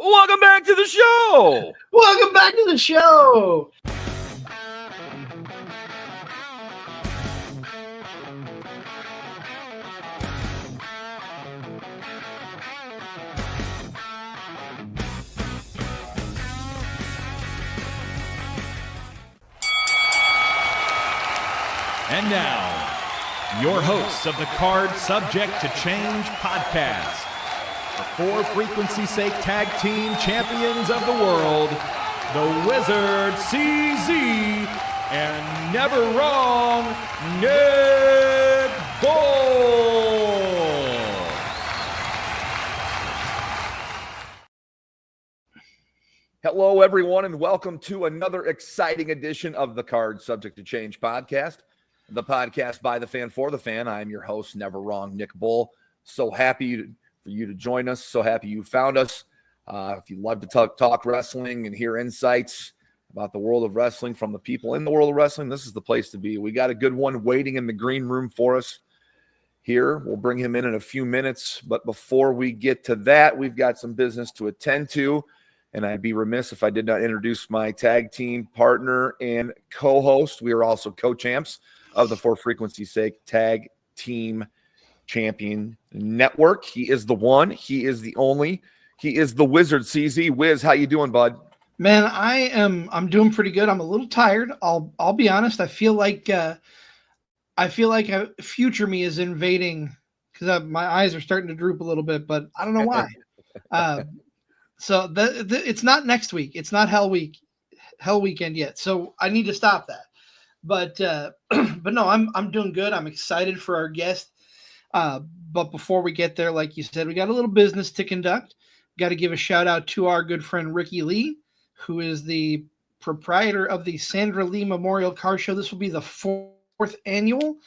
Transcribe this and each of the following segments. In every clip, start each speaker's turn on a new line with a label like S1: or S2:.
S1: Welcome back to the show.
S2: Welcome back to the show.
S3: And now, your hosts of the Card Subject to Change podcast, the For Frequency's Sake Tag Team Champions of the World, the Wizard CZ, and Never Wrong Nick Bull.
S1: Hello, everyone, and welcome to another exciting edition of the Card Subject to Change podcast, the podcast by the fan for the fan. I'm your host, Never Wrong Nick Bull. So happy for you to join us. So happy you found us. If you love to talk wrestling and hear insights about the world of wrestling from the people in the world of wrestling, this is the place to be. We got a good one waiting in the green room for us here. We'll bring him in a few minutes. But before we get to that, we've got some business to attend to. And I'd be remiss if I did not introduce my tag team partner and co-host. We are also co-champs of the For Frequency's Sake Tag Team Champion Network. He is the one. He is the only. He is the Wizard CZ. Wiz, how you doing, bud?
S2: Man, I'm doing pretty good. I'm a little tired. I'll be honest. I feel like future me is invading because my eyes are starting to droop a little bit, but I don't know why. So it's not next week. It's not Hell Weekend yet. So I need to stop that. But no, I'm doing good. I'm excited for our guest. But before we get there, like you said, we got a little business to conduct. Got to give a shout out to our good friend Ricky Lee, who is the proprietor of the Sandra Lee Memorial Car Show. This will be the 4th annual.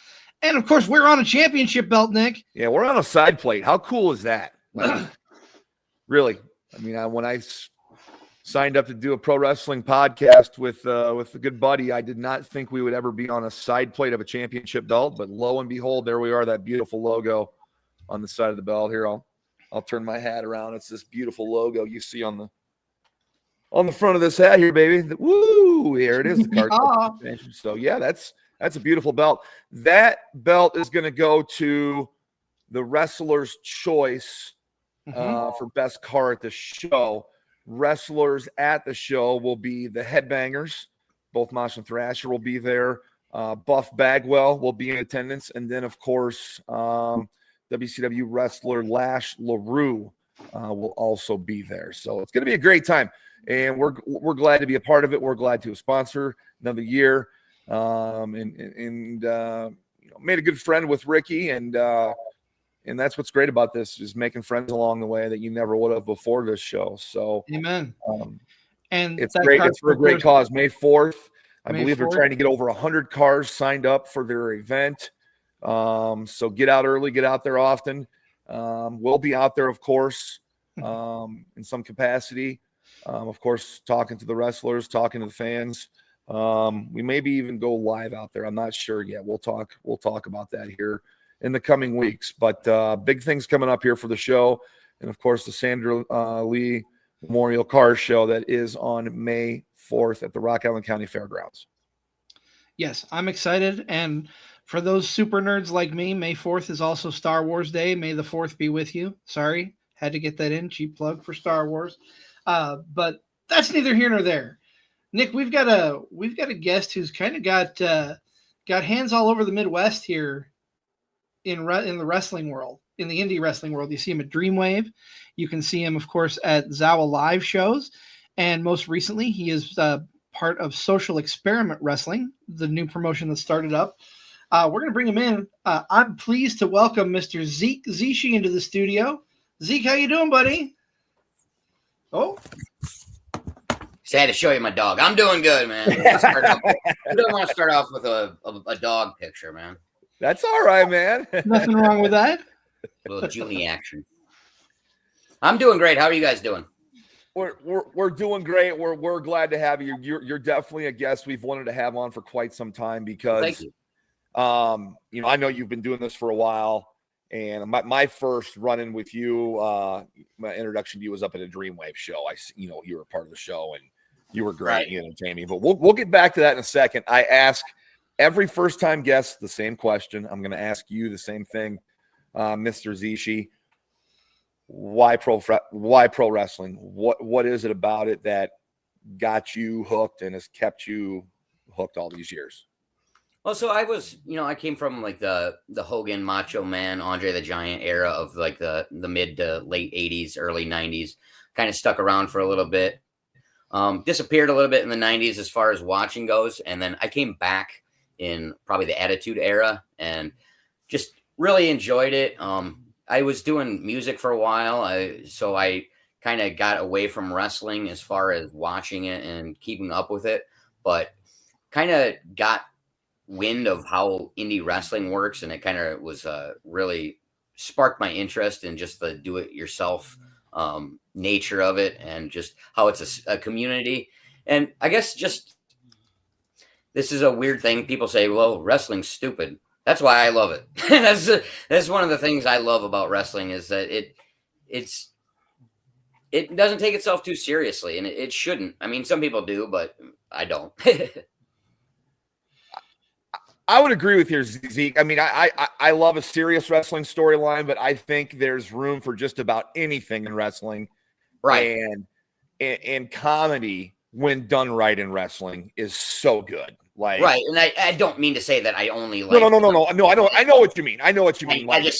S2: And of course, we're on a championship belt, Nick.
S1: Yeah, we're on a side plate. How cool is that? Like, really? I mean, when I signed up to do a pro wrestling podcast with a good buddy, I did not think we would ever be on a side plate of a championship belt. But lo and behold, there we are, that beautiful logo on the side of the belt. Here, I'll turn my hat around. It's this beautiful logo you see on the front of this hat here, baby. Woo! Here it is, the card. So yeah, that's a beautiful belt. That belt is going to go to the Wrestler's Choice for best car at the show. Wrestlers at the show will be the Headbangers. Both Mosh and Thrasher will be there. Buff Bagwell will be in attendance. And then, of course, WCW wrestler Lash LaRue will also be there. So it's going to be a great time. And we're glad to be a part of it. We're glad to sponsor another year. Made a good friend with Ricky. And that's what's great about this, is making friends along the way that you never would have before this show. So,
S2: amen.
S1: And it's great. It's for a great cause. May 4th, I believe they're trying to get over 100 cars signed up for their event. So get out early, get out there often. We'll be out there, of course, in some capacity. Of course, talking to the wrestlers, talking to the fans. We maybe even go live out there. I'm not sure yet. We'll talk about that here in the coming weeks, but big things coming up here for the show. And of course, the Sandra Lee Memorial Car Show that is on May 4th at the Rock Island County Fairgrounds.
S2: Yes, I'm excited. And for those super nerds like me, May 4th is also Star Wars Day. May the 4th be with you. Sorry, had to get that in. Cheap plug for Star Wars. But that's neither here nor there. Nick, we've got a guest who's kind of got hands all over the Midwest here in the wrestling world, in the indie wrestling world. You see him at DreamWAVE. You can see him, of course, at ZOWA live shows. And most recently, he is part of Social Experiment Wrestling, the new promotion that started up. We're going to bring him in. I'm pleased to welcome Mr. Zeke Zshe into the studio. Zeke, how you doing, buddy? Oh.
S4: Just had to show you my dog. I'm doing good, man. I don't want to start off with a dog picture, man.
S1: That's all right, man.
S2: Nothing wrong with that.
S4: A little Julie action. I'm doing great. How are you guys doing?
S1: We're doing great. We're glad to have you. You're definitely a guest we've wanted to have on for quite some time because,
S4: Thank you.
S1: I know you've been doing this for a while, And my first run-in with you, my introduction to you was up at a DreamWAVE show. You were part of the show, and you were great.
S4: Right.
S1: You entertained me. But we'll get back to that in a second. I ask every first-time guest the same question. I'm going to ask you the same thing, Mr. Zshe. Why pro wrestling? What is it about it that got you hooked and has kept you hooked all these years?
S4: Well, so I came from like the Hogan, Macho Man, Andre the Giant era of like the mid to late 80s, early 90s. Kind of stuck around for a little bit. Disappeared a little bit in the 90s as far as watching goes. And then I came back in probably the Attitude Era and just really enjoyed it. I was doing music for a while, so I kind of got away from wrestling as far as watching it and keeping up with it, but kind of got wind of how indie wrestling works, and it kind of was really sparked my interest in just the do-it-yourself nature of it, and just how it's a community. And I guess just this is a weird thing. People say, "Well, wrestling's stupid." That's why I love it. That's one of the things I love about wrestling is that it doesn't take itself too seriously, and it shouldn't. I mean, some people do, but I don't.
S1: I would agree with you, Zeke. I mean, I love a serious wrestling storyline, but I think there's room for just about anything in wrestling.
S4: Right.
S1: And comedy, when done right in wrestling, is so good. Like,
S4: right. And I don't mean to say that I only like.
S1: No. I know what you mean. I know what you mean.
S4: I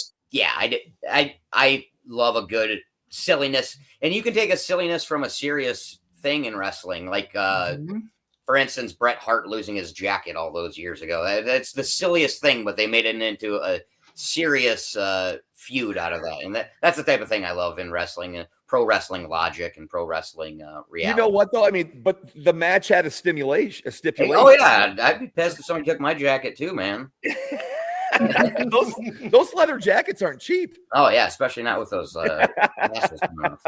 S4: love a good silliness, and you can take a silliness from a serious thing in wrestling, like for instance, Bret Hart losing his jacket all those years ago. That's the silliest thing, but they made it into a serious feud out of that, and that's the type of thing I love in wrestling, pro wrestling logic and pro wrestling reality.
S1: You know what though? I mean, but the match had a stipulation.
S4: Oh yeah, I'd be pissed if someone took my jacket too, man.
S1: those leather jackets aren't cheap.
S4: Oh yeah, especially not with those glasses coming off.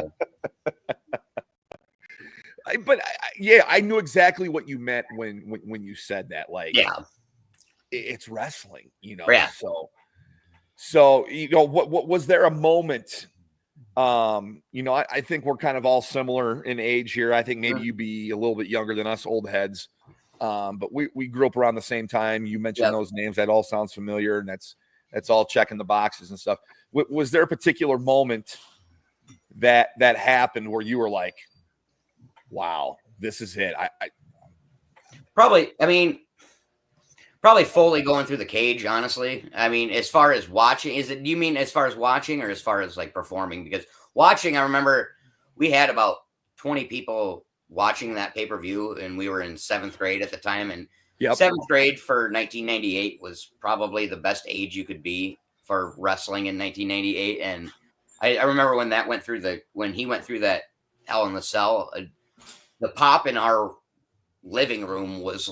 S1: I knew exactly what you meant when you said that. Like,
S4: yeah,
S1: it's wrestling, you know.
S4: Yeah.
S1: So you know, what was there a moment? You know, I think we're kind of all similar in age here. I think maybe you be a little bit younger than us, old heads. But we grew up around the same time. You mentioned those names. That all sounds familiar, and that's all checking the boxes and stuff. Was there a particular moment that happened where you were like, wow, this is it?
S4: Probably Foley going through the cage, honestly. I mean, as far as watching, do you mean as far as watching or as far as like performing? Because watching, I remember we had about 20 people watching that pay-per-view, and we were in 7th grade at the time. And 7th grade for 1998 was probably the best age you could be for wrestling in 1998. And I remember when he went through that Hell in the Cell, the pop in our living room was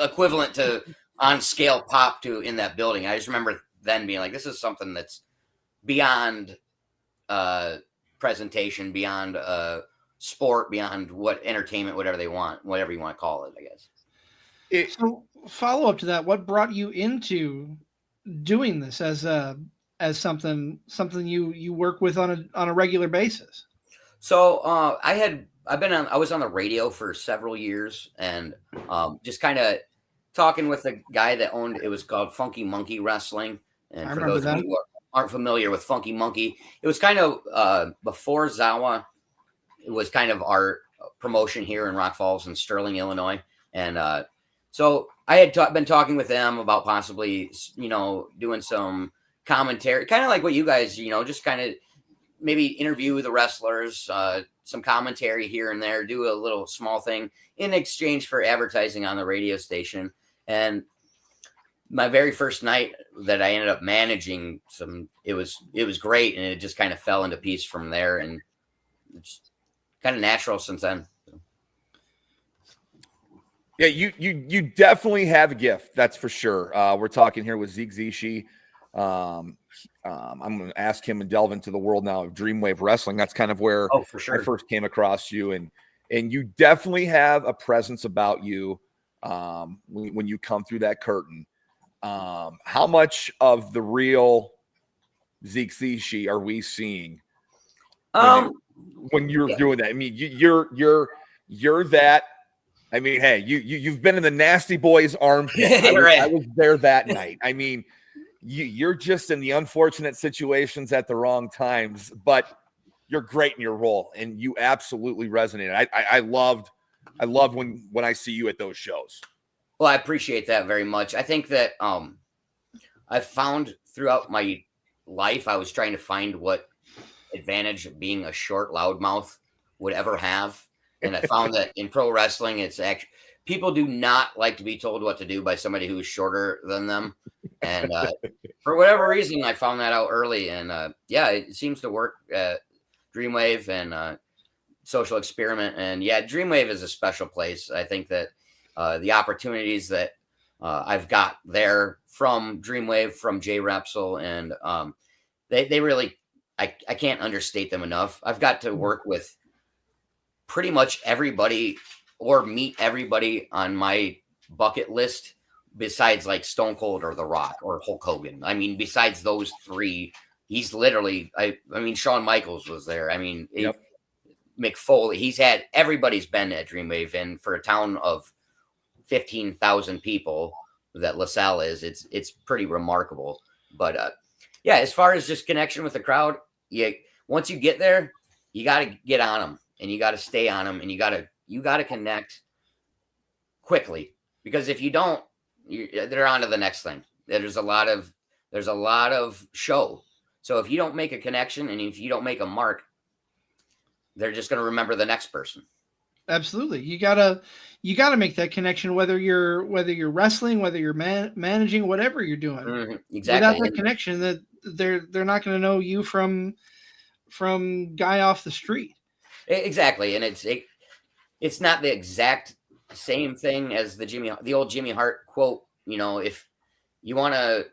S4: equivalent to on scale pop to in that building. I just remember then being like, this is something that's beyond presentation, beyond sport, beyond what entertainment, whatever you want to call it, I guess.
S2: So follow up to that, what brought you into doing this as something you work with on a regular basis?
S4: So I was on the radio for several years, and just kind of talking with a guy that owned, it was called Funky Monkey Wrestling. And for those who aren't familiar with Funky Monkey, it was kind of before ZOWA. It was kind of our promotion here in Rock Falls and Sterling, Illinois. And so I had been talking with them about possibly, doing some commentary, kind of like what you guys, just kind of maybe interview the wrestlers, some commentary here and there, do a little small thing in exchange for advertising on the radio station. And my very first night that I ended up managing it was great. And it just kind of fell into piece from there. And it's kind of natural since then.
S1: Yeah, you definitely have a gift. That's for sure. We're talking here with Zeke Zshe. I'm going to ask him and delve into the world now of DreamWAVE Wrestling. That's kind of where
S4: for sure.
S1: I first came across you, and you definitely have a presence about you when you come through that curtain. How much of the real Zeke Zshe are we seeing
S4: Um,
S1: when you're
S4: yeah.
S1: doing that? I mean, you're that. I mean, hey, you've been in the nasty boys' armpit. I was there that night. I mean, you're just in the unfortunate situations at the wrong times, but you're great in your role, and you absolutely resonated. I loved when I see you at those shows.
S4: Well, I appreciate that very much. I think that I found throughout my life, I was trying to find what advantage being a short loudmouth would ever have. And I found that in pro wrestling, it's actually people do not like to be told what to do by somebody who is shorter than them. And for whatever reason, I found that out early. And yeah, it seems to work at DreamWAVE and Social Experiment. And yeah, DreamWAVE is a special place. I think that the opportunities that I've got there from DreamWAVE, from Jay Repsol, and they really, I can't understate them enough. I've got to work with pretty much everybody or meet everybody on my bucket list besides like Stone Cold or The Rock or Hulk Hogan. I mean, besides those three, he's literally, I mean, Shawn Michaels was there. I mean,
S1: Yep.
S4: Mick Foley, everybody's been at DreamWAVE, and for a town of 15,000 people that LaSalle is, it's pretty remarkable. But yeah, as far as just connection with the crowd, once you get there, you got to get on them and you got to stay on them and you got to connect quickly, because if you don't, they're on to the next thing. There's a lot of show. So if you don't make a connection and if you don't make a mark, they're just going to remember the next person.
S2: Absolutely. You gotta make that connection, whether you're wrestling, whether you're managing, whatever you're doing.
S4: Mm-hmm. Exactly.
S2: Without that connection, that they're not going to know you from guy off the street.
S4: Exactly. And it's not the exact same thing as the old Jimmy Hart quote. You know, if you want to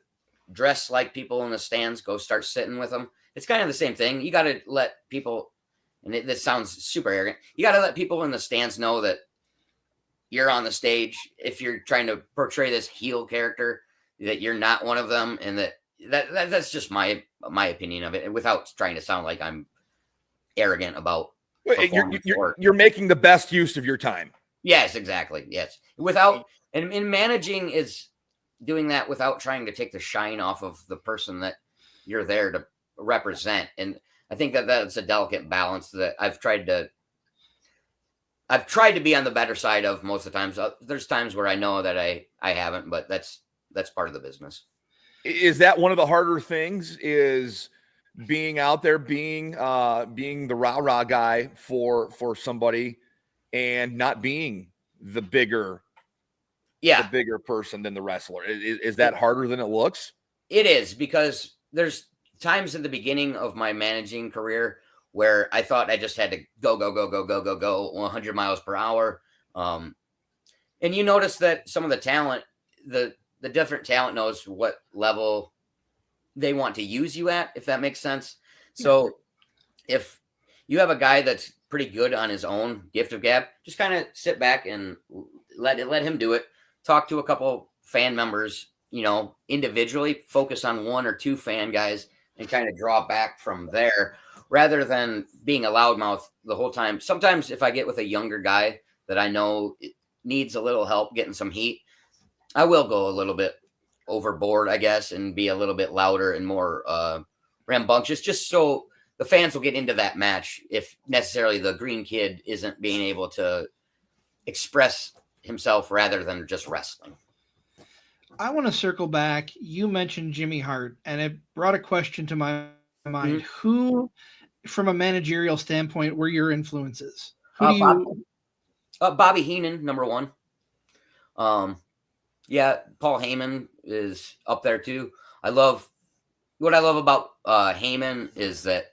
S4: dress like people in the stands, go start sitting with them. It's kind of the same thing. You got to let people, and this sounds super arrogant, you got to let people in the stands know that you're on the stage. If you're trying to portray this heel character, that you're not one of them, and that's just my opinion of it, and without trying to sound like I'm arrogant about
S1: You're making the best use of your time.
S4: Yes, exactly. Yes. And in managing is doing that without trying to take the shine off of the person that you're there to represent. And I think that that's a delicate balance that I've tried to be on the better side of most of the times. There's times where I know that I haven't, but that's part of the business.
S1: Is that one of the harder things, is being out there, being the rah-rah guy for somebody and not being the bigger person than the wrestler? Is that harder than it looks?
S4: It is, because there's times in the beginning of my managing career where I thought I just had to go 100 miles per hour. And you notice that some of the talent, the different talent knows what level they want to use you at, if that makes sense. So if you have a guy that's pretty good on his own gift of gab, just kind of sit back and let him do it. Talk to a couple fan members, individually, focus on one or two fan guys and kind of draw back from there, rather than being a loudmouth the whole time. Sometimes if I get with a younger guy that I know needs a little help getting some heat, I will go a little bit overboard, I guess, and be a little bit louder and more rambunctious, just so the fans will get into that match if necessarily the green kid isn't being able to express himself rather than just wrestling.
S2: I want to circle back. You mentioned Jimmy Hart, and it brought a question to my mind. Mm-hmm. Who, from a managerial standpoint, were your influences?
S4: Bobby Heenan, number one. Yeah, Paul Heyman is up there too. What I love about Heyman is that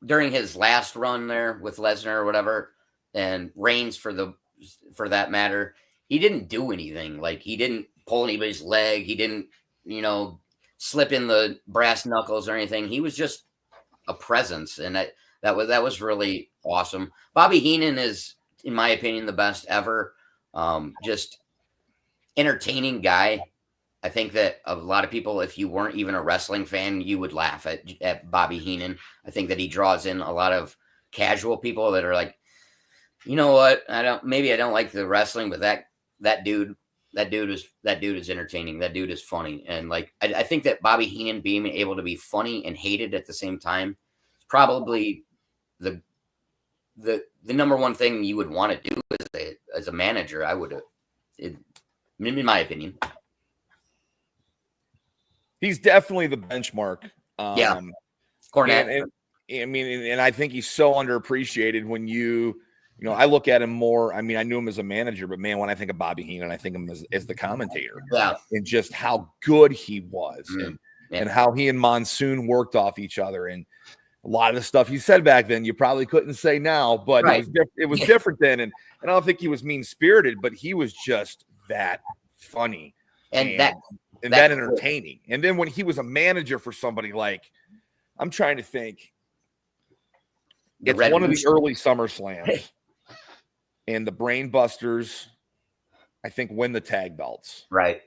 S4: during his last run there with Lesnar or whatever, and Reigns for that matter, he didn't do anything. Like, he didn't pull anybody's leg. He didn't, slip in the brass knuckles or anything. He was just a presence, and that was really awesome. Bobby Heenan is, in my opinion, the best ever. Just entertaining guy. I think that a lot of people, if you weren't even a wrestling fan, you would laugh at Bobby Heenan. I think that he draws in a lot of casual people that are like, you know what? Maybe I don't like the wrestling, but that dude is entertaining. That dude is funny. And like, I think that Bobby Heenan being able to be funny and hated at the same time is probably the number one thing you would want to do as a manager. In my opinion.
S1: He's definitely the benchmark.
S4: Yeah. Cornette.
S1: And I think he's so underappreciated when I look at him more. I mean, I knew him as a manager, but man, when I think of Bobby Heenan, I think of him as the commentator.
S4: Yeah.
S1: And just how good he was and how he and Monsoon worked off each other. And a lot of the stuff he said back then, you probably couldn't say now, but
S4: right.
S1: it was different then. And I don't think he was mean-spirited, but he was just that funny and that entertaining. And then when he was a manager for somebody, like, I'm trying to think, it's one of the early SummerSlams, and the Brain Busters, I think, win the tag belts,
S4: right,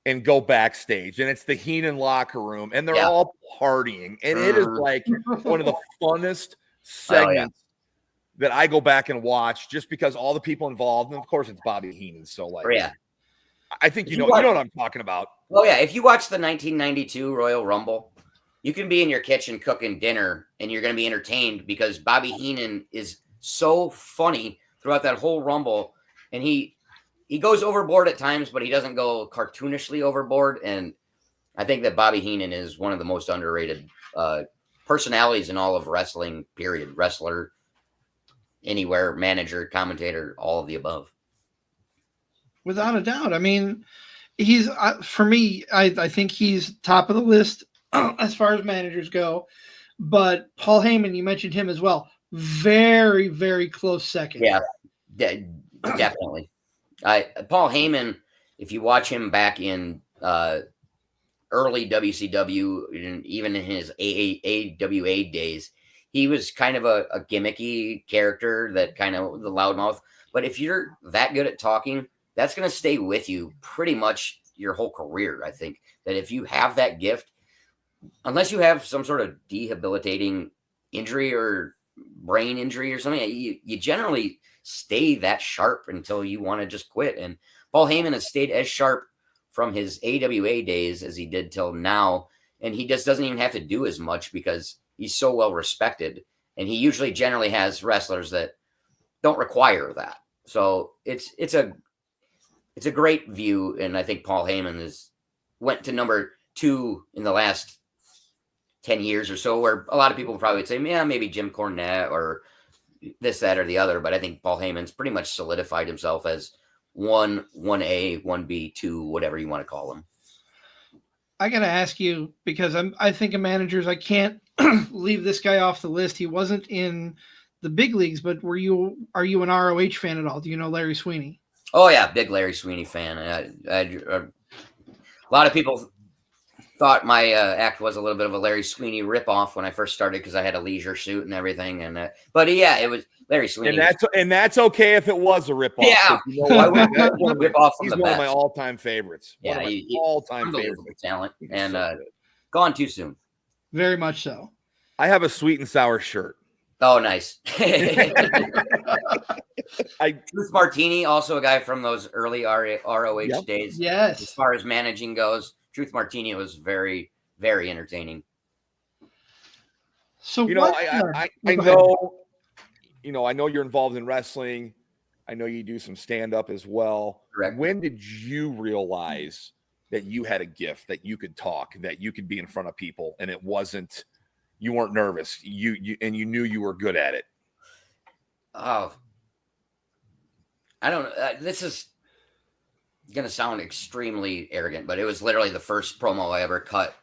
S1: and go backstage, and it's the Heenan locker room, and they're all partying, and it is like one of the funnest segments that I go back and watch, just because all the people involved, and of course it's Bobby Heenan, so like, I think you know what I'm talking about.
S4: Oh yeah, if you watch the 1992 Royal Rumble, you can be in your kitchen cooking dinner and you're going to be entertained because Bobby Heenan is so funny throughout that whole Rumble. And he goes overboard at times, but he doesn't go cartoonishly overboard. And I think that Bobby Heenan is one of the most underrated personalities in all of wrestling, period. Wrestler, anywhere, manager, commentator, all of the above.
S2: Without a doubt. I mean, he's for me, I think he's top of the list as far as managers go. But Paul Heyman, you mentioned him as well. Very, very close second.
S4: Yeah, definitely. Paul Heyman, if you watch him back in early WCW, and even in his AWA days, he was kind of a gimmicky character, that kind of the loudmouth. But if you're that good at talking, that's going to stay with you pretty much your whole career. I think that if you have that gift, unless you have some sort of debilitating injury or brain injury or something, you generally stay that sharp until you want to just quit. And Paul Heyman has stayed as sharp from his AWA days as he did till now. And he just doesn't even have to do as much because he's so well respected. And he usually generally has wrestlers that don't require that. So it's a great view. And I think Paul Heyman went to number 2 in the last 10 years or so, where a lot of people probably would say, yeah, maybe Jim Cornette or this, that, or the other. But I think Paul Heyman's pretty much solidified himself as 1A, 1B, 2, whatever you want to call him.
S2: I got to ask you, because I think of managers, I can't leave this guy off the list. He wasn't in the big leagues, but are you an ROH fan at all? Do you know Larry Sweeney?
S4: Oh yeah, big Larry Sweeney fan. A lot of people thought my act was a little bit of a Larry Sweeney ripoff when I first started because I had a leisure suit and everything. And but yeah, it was Larry Sweeney.
S1: And that's okay if it was a ripoff.
S4: Yeah,
S1: you know
S4: rip off from
S1: he's
S4: the
S1: one
S4: best.
S1: of my all-time favorites.
S4: Yeah,
S1: one of my all-time favorites.
S4: Talent, and gone too soon.
S2: Very much so.
S1: I have a sweet and sour shirt.
S4: Oh, nice. Truth Martini, also a guy from those early ROH days.
S2: Yes.
S4: As far as managing goes, Truth Martini was very, very entertaining.
S2: So
S1: I know, I know you're involved in wrestling. I know you do some stand-up as well.
S4: Correct.
S1: When did you realize that you had a gift, that you could talk, that you could be in front of people, and you weren't nervous, you knew you were good at it?
S4: Oh, I don't know. This is going to sound extremely arrogant, but it was literally the first promo I ever cut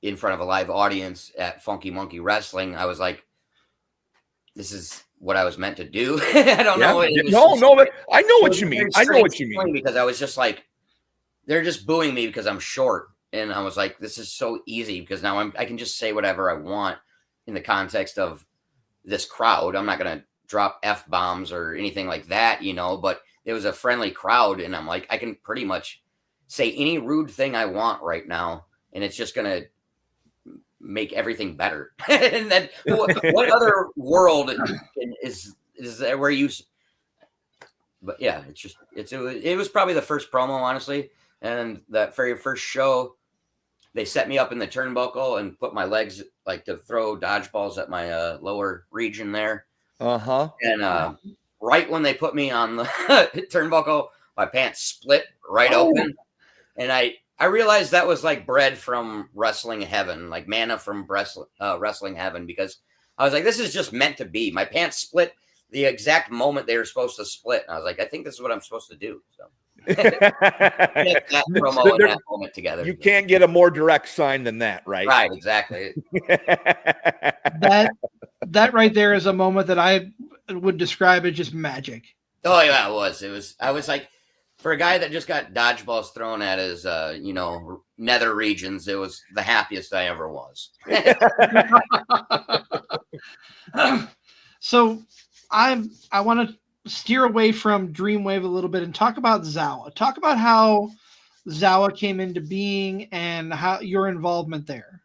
S4: in front of a live audience at Funky Monkey Wrestling. I was like, this is what I was meant to do. I don't know.
S1: But I know what you mean. I know what you mean.
S4: Because I was just like, they're just booing me because I'm short. And I was like, this is so easy because now I can just say whatever I want in the context of this crowd. I'm not going to drop F-bombs or anything like that, but it was a friendly crowd. And I'm like, I can pretty much say any rude thing I want right now, and it's just gonna make everything better. And then what other world is there where you? But yeah, it was probably the first promo, honestly, and that very first show. They set me up in the turnbuckle and put my legs like to throw dodgeballs at my lower region there. And right when they put me on the turnbuckle, my pants split right open. And I realized that was like bread from wrestling heaven, like manna from wrestling heaven, because I was like, this is just meant to be. My pants split the exact moment they were supposed to split. And I was like, I think this is what I'm supposed to do. So. That promo and that moment together.
S1: You can't get a more direct sign than that, right?
S4: Right, exactly.
S2: that right there is a moment that I would describe as just magic.
S4: Oh yeah, it was. I was like, for a guy that just got dodgeballs thrown at his, nether regions, it was the happiest I ever was.
S2: So I want to steer away from DreamWAVE a little bit and talk about ZOWA. Talk about how ZOWA came into being and how your involvement there.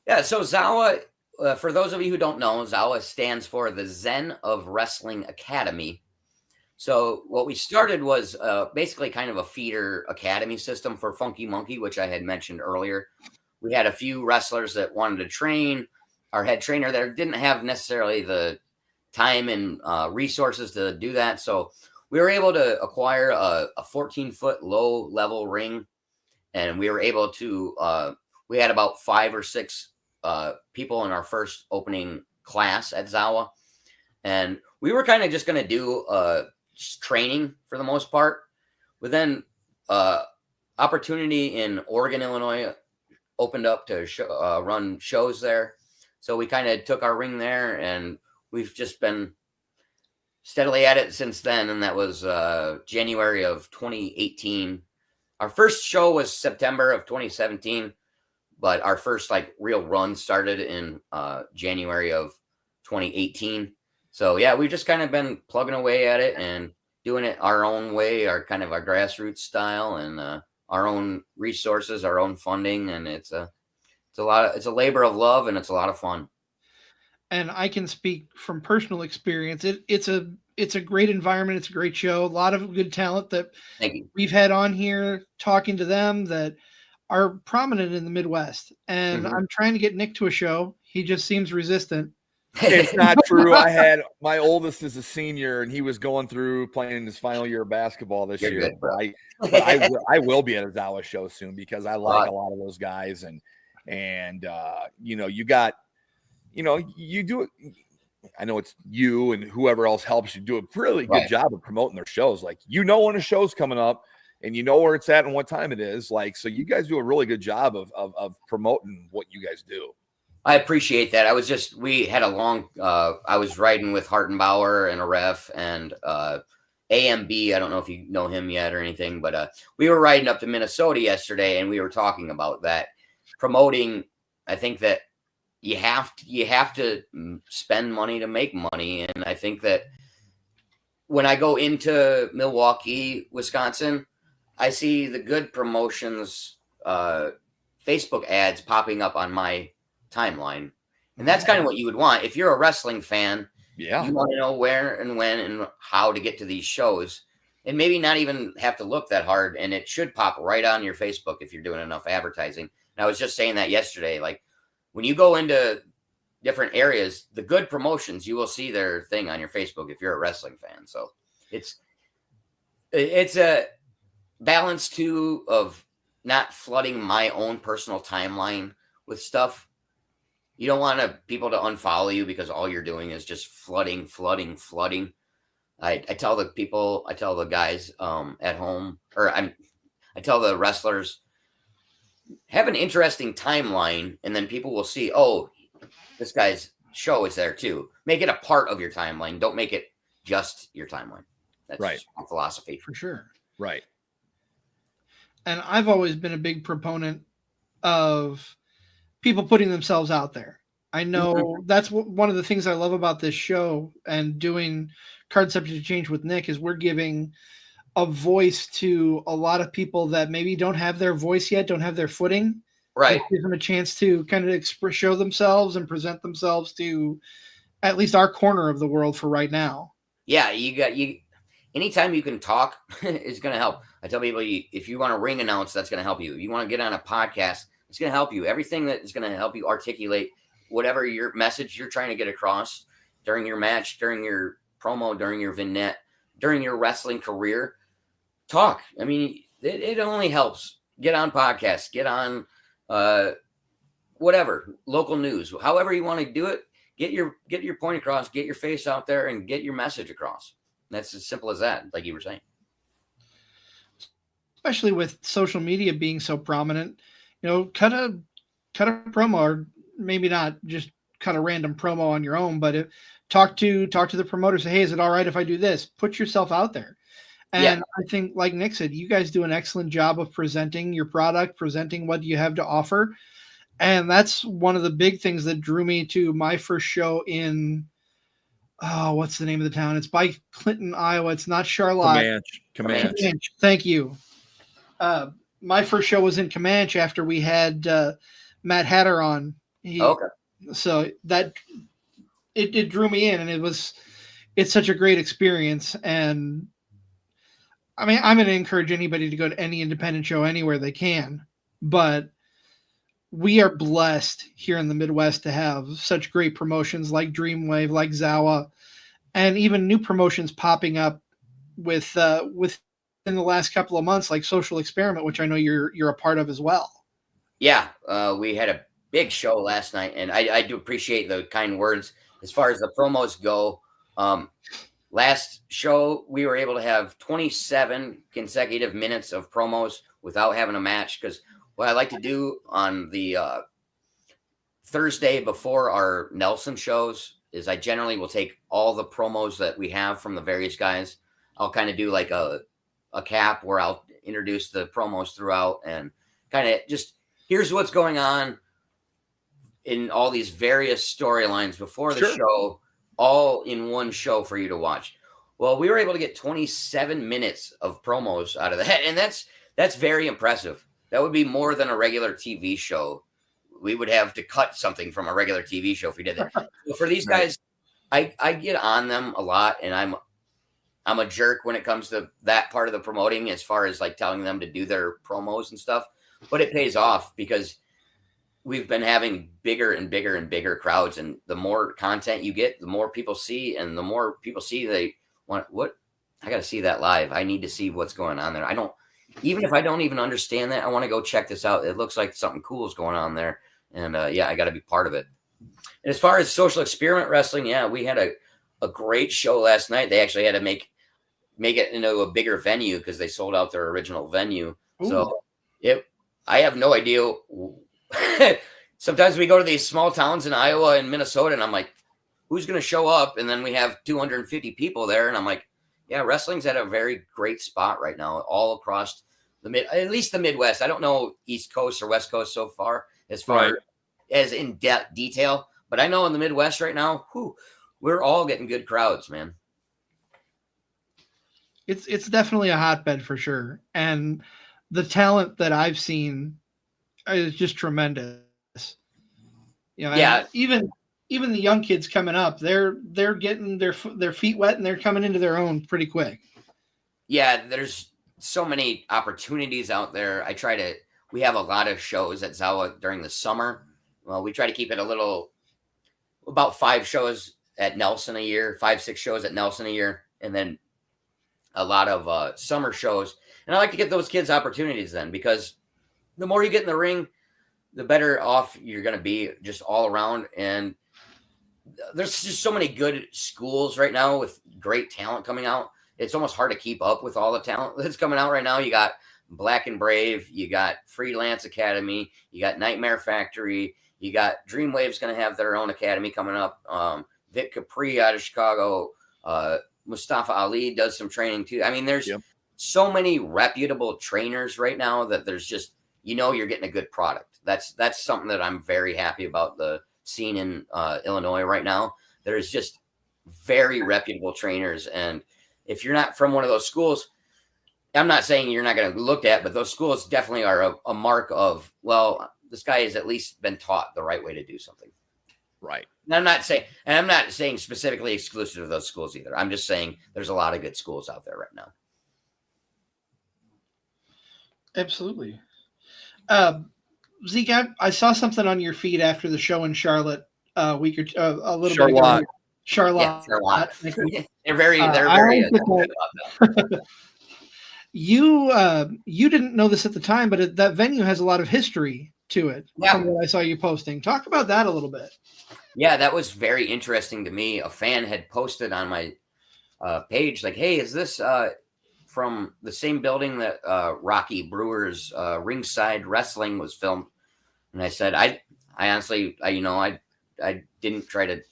S4: Yeah, so ZOWA, for those of you who don't know, ZOWA stands for the Zen of Wrestling Academy. So what we started was basically kind of a feeder academy system for Funky Monkey, which I had mentioned earlier. We had a few wrestlers that wanted to train. Our head trainer there didn't have necessarily the time and resources to do that. So we were able to acquire a 14-foot low-level ring, and we were able to we had about 5 or 6 people in our first opening class at ZOWA, and we were kind of just going to do training for the most part. But then opportunity in Oregon, Illinois opened up to run shows there. So we kind of took our ring there, and we've just been steadily at it since then. And that was January of 2018. Our first show was September of 2017, but our first like real run started in January of 2018. So yeah, we've just kind of been plugging away at it and doing it our own way, our grassroots style, and our own resources, our own funding. And it's a labor of love, and it's a lot of fun.
S2: And I can speak from personal experience. It's a great environment. It's a great show. A lot of good talent that we've had on here, talking to them that are prominent in the Midwest. And I'm trying to get Nick to a show. He just seems resistant.
S1: It's not true. My oldest is a senior, and he was going through playing his final year of basketball this year.
S4: Good, bro.
S1: I will be at a ZOWA show soon, because I like a lot of those guys, and you do it. I know it's you and whoever else helps you do a really good job of promoting their shows. Like, when a show's coming up, and where it's at and what time it is. Like, so you guys do a really good job of promoting what you guys do.
S4: I appreciate that. We had a long, I was riding with Hartenbauer and a ref, and AMB. I don't know if you know him yet or anything, but we were riding up to Minnesota yesterday, and we were talking about that, promoting. I think that you have to spend money to make money. And I think that when I go into Milwaukee, Wisconsin, I see the good promotions, Facebook ads popping up on my timeline. And that's kind of what you would want. If you're a wrestling fan, you want to know where and when and how to get to these shows, and maybe not even have to look that hard. And it should pop right on your Facebook if you're doing enough advertising. And I was just saying that yesterday, like, when you go into different areas, the good promotions, you will see their thing on your Facebook if you're a wrestling fan. So it's a balance too of not flooding my own personal timeline with stuff. You don't want people to unfollow you because all you're doing is just flooding. I tell the guys at home, I tell the wrestlers, have an interesting timeline, and then people will see, oh, this guy's show is there too. Make it a part of your timeline. Don't make it just your timeline. That's my philosophy.
S2: For sure.
S1: Right.
S2: And I've always been a big proponent of people putting themselves out there. I know that's one of the things I love about this show and doing Card Subject to Change with Nick is we're giving a voice to a lot of people that maybe don't have their voice yet, don't have their footing.
S4: Right.
S2: It gives them a chance to kind of show themselves and present themselves to at least our corner of the world for right now.
S4: Yeah, anytime you can talk is going to help. I tell people, if you want to ring announce, that's going to help you. You want to get on a podcast, it's going to help you. Everything that is going to help you articulate whatever your message you're trying to get across during your match, during your promo, during your vignette, during your wrestling career. Talk. I mean, it only helps. Get on podcasts, get on whatever, local news, however you want to do it. Get your point across, get your face out there, and get your message across. That's as simple as that, like you were saying.
S2: Especially with social media being so prominent, cut a promo, or maybe not just cut a random promo on your own, but talk to the promoter. Say, hey, is it all right if I do this? Put yourself out there. And I think, like Nick said, you guys do an excellent job of presenting your product, presenting what you have to offer. And that's one of the big things that drew me to my first show in, what's the name of the town? It's by Clinton, Iowa. It's not Charlotte.
S1: Comanche.
S2: Thank you. My first show was in Comanche after we had Matt Hatter on.
S4: Okay.
S2: So that it drew me in, and it's such a great experience. And I mean, I'm going to encourage anybody to go to any independent show anywhere they can, but we are blessed here in the Midwest to have such great promotions like DreamWAVE, like ZOWA, and even new promotions popping up within the last couple of months, like Social Experiment, which I know you're a part of as well.
S4: Yeah, we had a big show last night, and I do appreciate the kind words. As far as the promos go, last show we were able to have 27 consecutive minutes of promos without having a match, because what I like to do on the Thursday before our Nelson shows is I generally will take all the promos that we have from the various guys. I'll kind of do like a cap where I'll introduce the promos throughout and kind of just here's what's going on in all these various storylines before the show, all in one show for you to watch. Well, we were able to get 27 minutes of promos out of that, and that's very impressive. That would be more than a regular TV show. We would have to cut something from a regular TV show if we did that. So for these guys, I get on them a lot, and I'm a jerk when it comes to that part of the promoting, as far as like telling them to do their promos and stuff. But it pays off because we've been having bigger and bigger and bigger crowds, and the more content you get, the more people see, and the more people see, they want I got to see that live. I need to see what's going on there. Even if I don't even understand that, I want to go check this out. It looks like something cool is going on there. And I got to be part of it. And as far as Social Experiment Wrestling, we had a great show last night. They actually had to make it into a bigger venue because they sold out their original venue. Ooh. So I have no idea. Sometimes we go to these small towns in Iowa and Minnesota, and I'm like, who's going to show up? And then we have 250 people there. And I'm like, yeah, wrestling's at a very great spot right now, all across at least the Midwest. I don't know East Coast or West Coast so far as as in detail, but I know in the Midwest right now, we're all getting good crowds, man.
S2: It's definitely a hotbed for sure, and the talent that I've seen is just tremendous. Even the young kids coming up, they're getting their feet wet, and they're coming into their own pretty quick.
S4: Yeah, there's so many opportunities out there. We have a lot of shows at ZOWA during the summer. Well, we try to keep it about 5 shows at Nelson a year, 5-6 shows at Nelson a year, and then a lot of summer shows. And I like to get those kids opportunities then, because the more you get in the ring, the better off you're going to be just all around. And there's just so many good schools right now with great talent coming out. It's almost hard to keep up with all the talent that's coming out right now. You got Black and Brave, you got Freelance Academy, you got Nightmare Factory, you got DreamWave's going to have their own academy coming up. Vic Capri out of Chicago, Mustafa Ali does some training too. I mean, there's so many reputable trainers right now that there's just, you're getting a good product. That's something that I'm very happy about the scene in Illinois right now. There's just very reputable trainers. And if you're not from one of those schools, I'm not saying you're not going to look at, but those schools definitely are a mark of, well, this guy has at least been taught the right way to do something.
S1: Right.
S4: And I'm not saying specifically exclusive of those schools either. I'm just saying there's a lot of good schools out there right now.
S2: Absolutely. Zeke, I saw something on your feed after the show in Charlotte a week or a little bit ago. Charlotte.
S4: Yeah, Charlotte. They're very good about that.
S2: You didn't know this at the time, but that venue has a lot of history to it.
S4: Yeah.
S2: From what I saw you posting. Talk about that a little bit.
S4: Yeah, that was very interesting to me. A fan had posted on my page, like, hey, is this from the same building that Rocky Brewer's Ringside Wrestling was filmed? And I said, I honestly, I didn't try to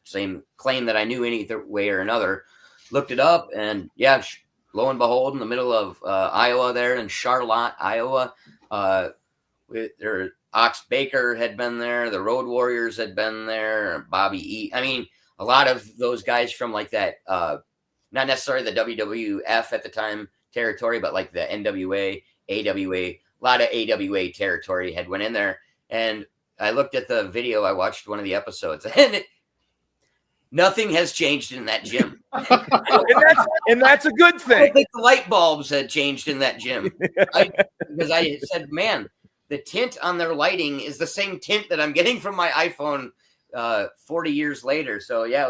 S4: claim that I knew any way or another. Looked it up, and yeah, lo and behold, in the middle of Iowa there in Charlotte, Iowa, Ox Baker had been there. The Road Warriors had been there. Bobby E. I mean, a lot of those guys from like that, not necessarily the WWF at the time territory, but like the NWA, AWA, a lot of AWA territory had went in there. And I looked at the video. I watched one of the episodes, and nothing has changed in that gym.
S1: and that's a good
S4: I
S1: thing.
S4: think the light bulbs had changed in that gym. Because I said, man, the tint on their lighting is the same tint that I'm getting from my iPhone 40 years later. So yeah,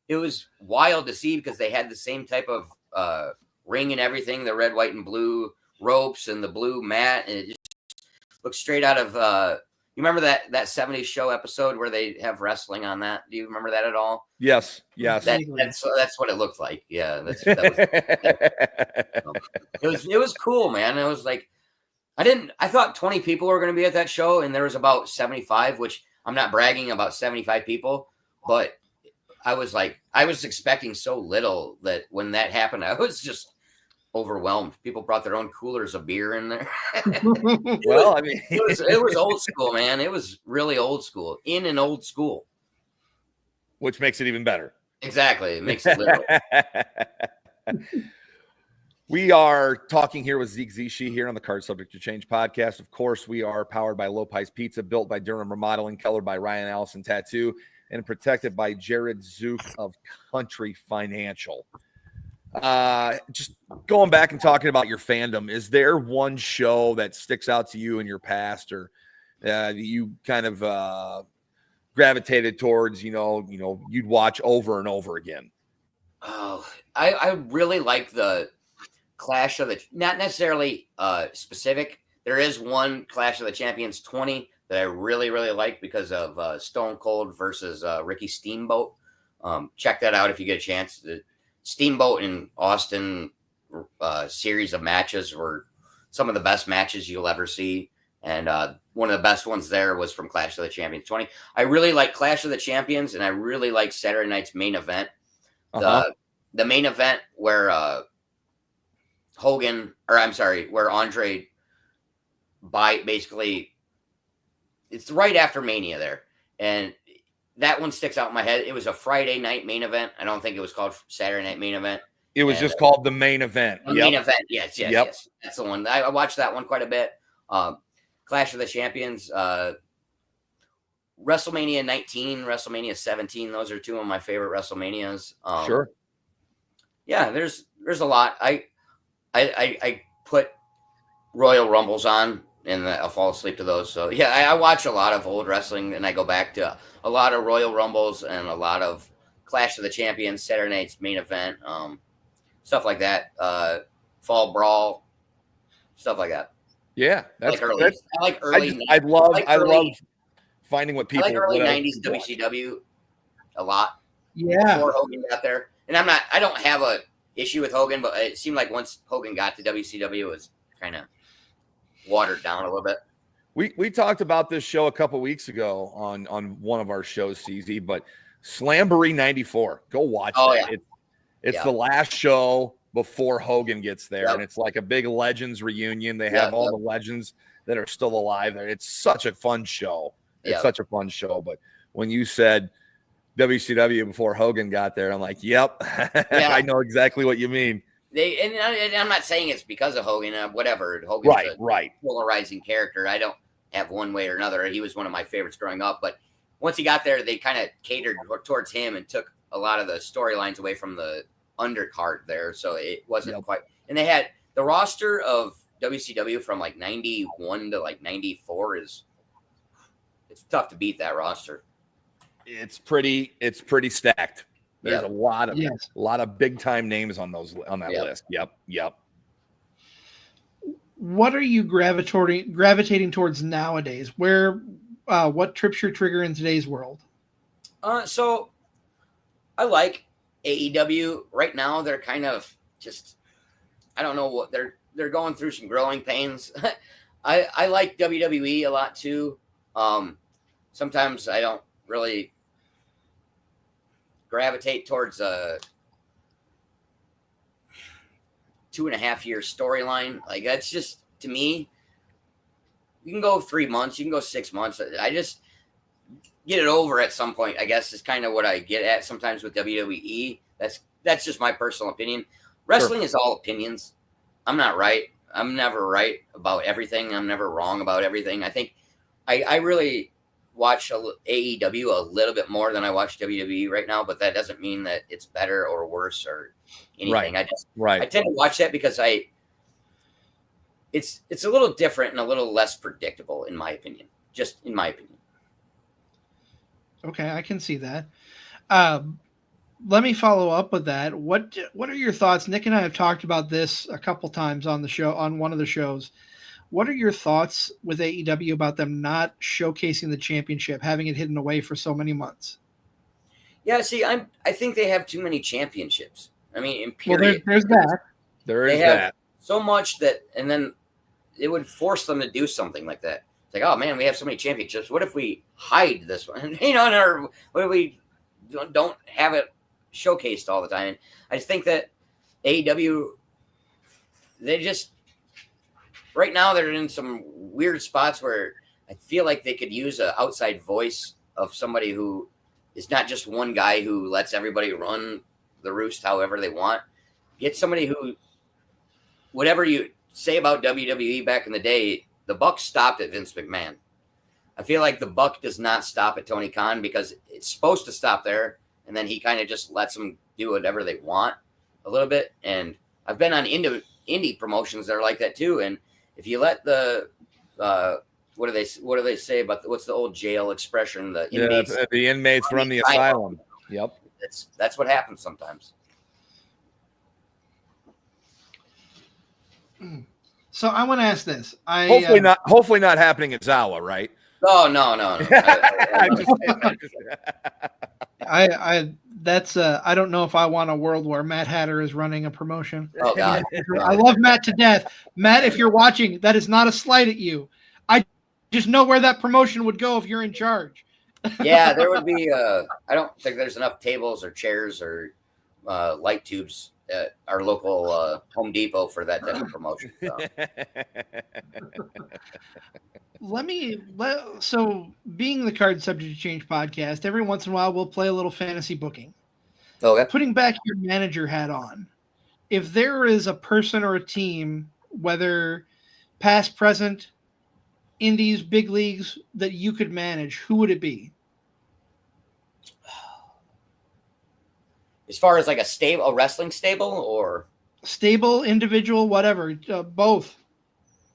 S4: it was wild to see, because they had the same type of ring and everything, the red, white, and blue ropes and the blue mat, and it just looks straight out of you remember that 70s show episode where they have wrestling on that? Do you remember that at all?
S1: Yes.
S4: That's what it looked like. Yeah, it was cool, man. It was like I thought 20 people were going to be at that show, and there was about 75, which I'm not bragging about 75 people, but I was expecting so little that when that happened, I was just overwhelmed. People brought their own coolers of beer in there.
S1: Well, I mean,
S4: it was old school, man. It was really old school, in an old school,
S1: which makes it even better.
S4: Exactly, it makes it literal.
S1: We are talking here with Zeke Zshe here on the Card Subject to Change podcast. Of course, we are powered by Lopez Pizza, built by Durham Remodeling, colored by Ryan Allison Tattoo, and protected by Jared Zook of Country Financial. Just going back and talking about your fandom, is there one show that sticks out to you in your past, or you kind of gravitated towards, you'd watch over and over again?
S4: Oh, I really like the Clash of the, not necessarily specific. There is one Clash of the Champions 20 that I really, really like because of Stone Cold versus Ricky Steamboat. Check that out if you get a chance. The Steamboat and Austin series of matches were some of the best matches you'll ever see. And one of the best ones there was from Clash of the Champions 20. I really like Clash of the Champions, and I really like Saturday night's main event. The main event where where Andre basically, it's right after Mania there. And that one sticks out in my head. It was a Friday night main event. I don't think it was called Saturday night main event.
S1: It was just called the main event.
S4: Main event. Yes. That's the one. I watched that one quite a bit. Clash of the Champions, WrestleMania 19, WrestleMania 17. Those are two of my favorite WrestleManias.
S1: Sure.
S4: Yeah, there's a lot. I put Royal Rumbles on, and I'll fall asleep to those. So yeah, I watch a lot of old wrestling, and I go back to a lot of Royal Rumbles and a lot of Clash of the Champions, Saturday night's main event, stuff like that. Fall Brawl, stuff like that.
S1: Yeah,
S4: I like early.
S1: I love finding what people.
S4: I like early '90s WCW a lot.
S2: Yeah,
S4: before Hogan got there, and I don't have a issue with Hogan, but it seemed like once Hogan got to WCW, it was kind of watered down a little bit.
S1: We talked about this show a couple weeks ago on one of our shows, CZ, but Slamboree 94. Go watch that. Yeah. It's the last show before Hogan gets there, and it's like a big Legends reunion. They have all the legends that are still alive there. It's such a fun show. It's such a fun show. But when you said WCW before Hogan got there, I'm like, yep, I know exactly what you mean.
S4: and I'm not saying it's because of Hogan, whatever. Hogan's
S1: right.
S4: Polarizing character. I don't have one way or another. He was one of my favorites growing up, but once he got there, they kind of catered towards him and took a lot of the storylines away from the undercard there. So it wasn't quite, and they had the roster of WCW from like 91 to like 94 it's tough to beat that roster.
S1: It's pretty stacked. There's a lot of big time names on that list. Yep.
S2: What are you gravitating towards nowadays? What trips your trigger in today's world?
S4: So I like AEW right now. They're kind of just, I don't know what they're going through some growing pains. I like WWE a lot too. Sometimes I don't really gravitate towards a 2.5 year storyline. Like that's just, to me, you can go 3 months, you can go 6 months. I just get it over at some point, I guess is kind of what I get at sometimes with WWE. That's just my personal opinion. Wrestling is all opinions. I'm not right. I'm never right about everything. I'm never wrong about everything. I think I really watch AEW a little bit more than I watch WWE right now, but that doesn't mean that it's better or worse or anything. I tend to watch that because it's a little different and a little less predictable in my opinion. Just in my opinion.
S2: Okay, I can see that. Let me follow up with that. What are your thoughts? Nick and I have talked about this a couple times on the show, on one of the shows. What are your thoughts with AEW about them not showcasing the championship, having it hidden away for so many months?
S4: Yeah, see, I think they have too many championships. I mean, in period.
S2: Well, there's that.
S1: There is that.
S4: So much that, and then it would force them to do something like that. It's like, oh man, we have so many championships. What if we hide this one? Or what if we don't have it showcased all the time? And I just think that AEW, they just, right now they're in some weird spots where I feel like they could use an outside voice of somebody who is not just one guy who lets everybody run the roost however they want. Get somebody who, whatever you say about WWE back in the day, the buck stopped at Vince McMahon. I feel like the buck does not stop at Tony Khan because it's supposed to stop there, and then he kind of just lets them do whatever they want a little bit. And I've been on indie promotions that are like that too. And if you let the what do they say about what's the old jail expression? The
S1: inmates run the asylum. Yep,
S4: that's what happens sometimes.
S2: So I want to ask this.
S1: Hopefully not happening at ZOWA, right?
S4: Oh no.
S2: I don't know if I want a world where Matt Hatter is running a promotion.
S4: Oh God.
S2: I love Matt to death. Matt, if you're watching, that is not a slight at you. I just know where that promotion would go if you're in charge.
S4: Yeah, there would be I don't think there's enough tables or chairs or light tubes at our local Home Depot for that type of promotion. So.
S2: So being the Card Subject to Change podcast, every once in a while we'll play a little fantasy booking.
S4: Okay.
S2: Putting back your manager hat on, if there is a person or a team, whether past, present, indies, big leagues, that you could manage, who would it be?
S4: As far as like a wrestling stable or
S2: stable, individual, whatever, both.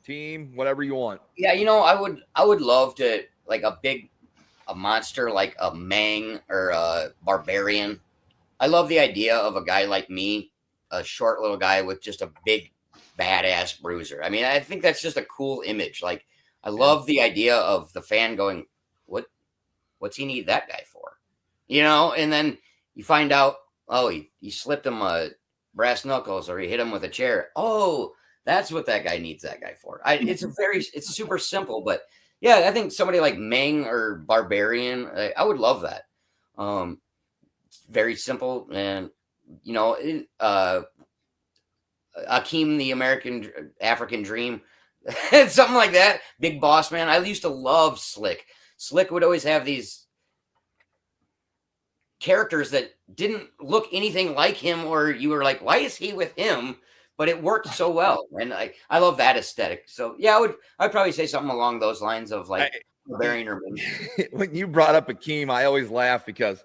S1: Team, whatever you want.
S4: Yeah, I would love to like a monster like a Mang or a Barbarian. I love the idea of a guy like me, a short little guy with just a big badass bruiser. I mean, I think that's just a cool image. Like, I love the idea of the fan going, what's he need that guy for? And then you find out, oh, he slipped him a brass knuckles or he hit him with a chair. Oh, that's what that guy needs that guy for. It's super simple, but yeah, I think somebody like Mang or Barbarian, I would love that. It's very simple, and Akeem the African Dream, something like that. Big Boss Man. I used to love Slick. Slick would always have these characters that didn't look anything like him, or you were like, why is he with him? But it worked so well, and I love that aesthetic. So yeah, I'd probably say something along those lines of like Barbarian or
S1: when you brought up Akeem, I always laugh because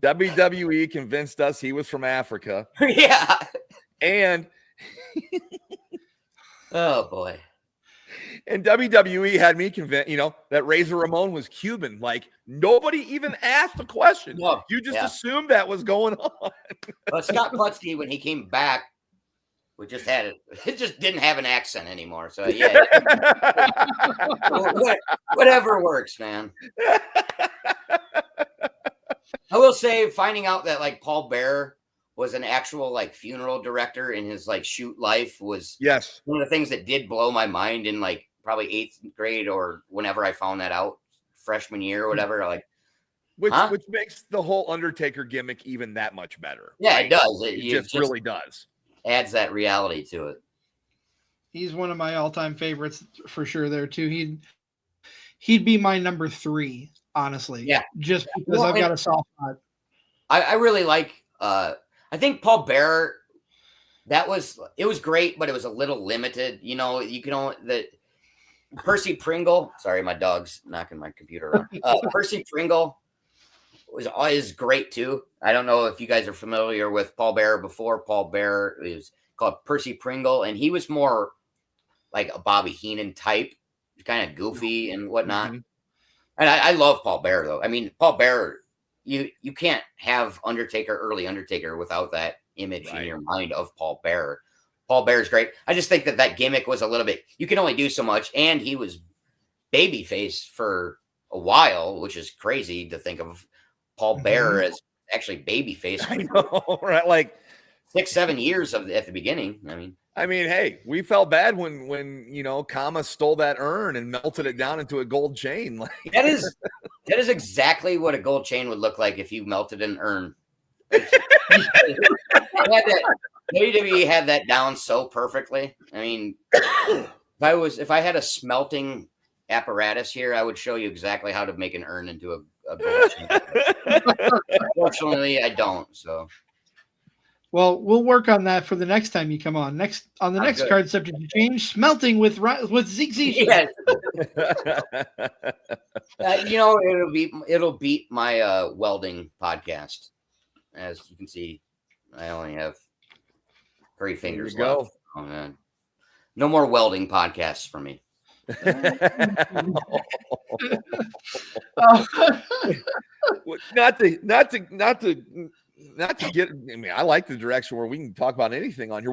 S1: WWE convinced us he was from Africa.
S4: Yeah.
S1: And
S4: oh boy.
S1: And WWE had me convinced, that Razor Ramon was Cuban. Like nobody even asked a question.
S4: No,
S1: you just assumed that was going on.
S4: But Scott Putski, when he came back, we just had it just didn't have an accent anymore. So yeah. Whatever works, man. I will say finding out that like Paul Bearer was an actual like funeral director in his like shoot life was one of the things that did blow my mind in like probably 8th grade or whenever I found that out, freshman year or whatever. Like,
S1: which makes the whole Undertaker gimmick even that much better.
S4: Yeah,
S1: right?
S4: It does.
S1: It just really does.
S4: Adds that reality to it.
S2: He's one of my all-time favorites for sure there too. He'd be my number 3, honestly.
S4: Yeah.
S2: Just because I've got a soft spot.
S4: I really like I think Paul Bearer, it was great, but it was a little limited. You can only Percy Pringle. Sorry, my dog's knocking my computer around. Percy Pringle was always great too. I don't know if you guys are familiar with Paul Bearer before. Paul Bearer is called Percy Pringle, and he was more like a Bobby Heenan type, kind of goofy and whatnot. Mm-hmm. And I love Paul Bearer though. I mean, Paul Bearer, you can't have early Undertaker without that image in your mind of Paul Bearer. Paul Bearer's great. I just think that gimmick was a little bit, you can only do so much. And he was babyface for a while, which is crazy to think of Paul Bearer as actually babyface.
S1: I know, right? Like
S4: 6-7 years at the beginning.
S1: I mean, hey, we felt bad when Kama stole that urn and melted it down into a gold chain. Like
S4: that is exactly what a gold chain would look like if you melted an urn. WWE had that down so perfectly. I mean, if I had a smelting apparatus here, I would show you exactly how to make an urn into a gold chain. Unfortunately, I don't. So.
S2: Well, we'll work on that for the next time you come on. Next card subject to change, smelting with Zeke Zshe.
S4: Yes. It'll beat my welding podcast. As you can see, I only have 3 fingers left. Oh man, no more welding podcasts for me.
S1: Not to get. I mean, I like the direction where we can talk about anything on here.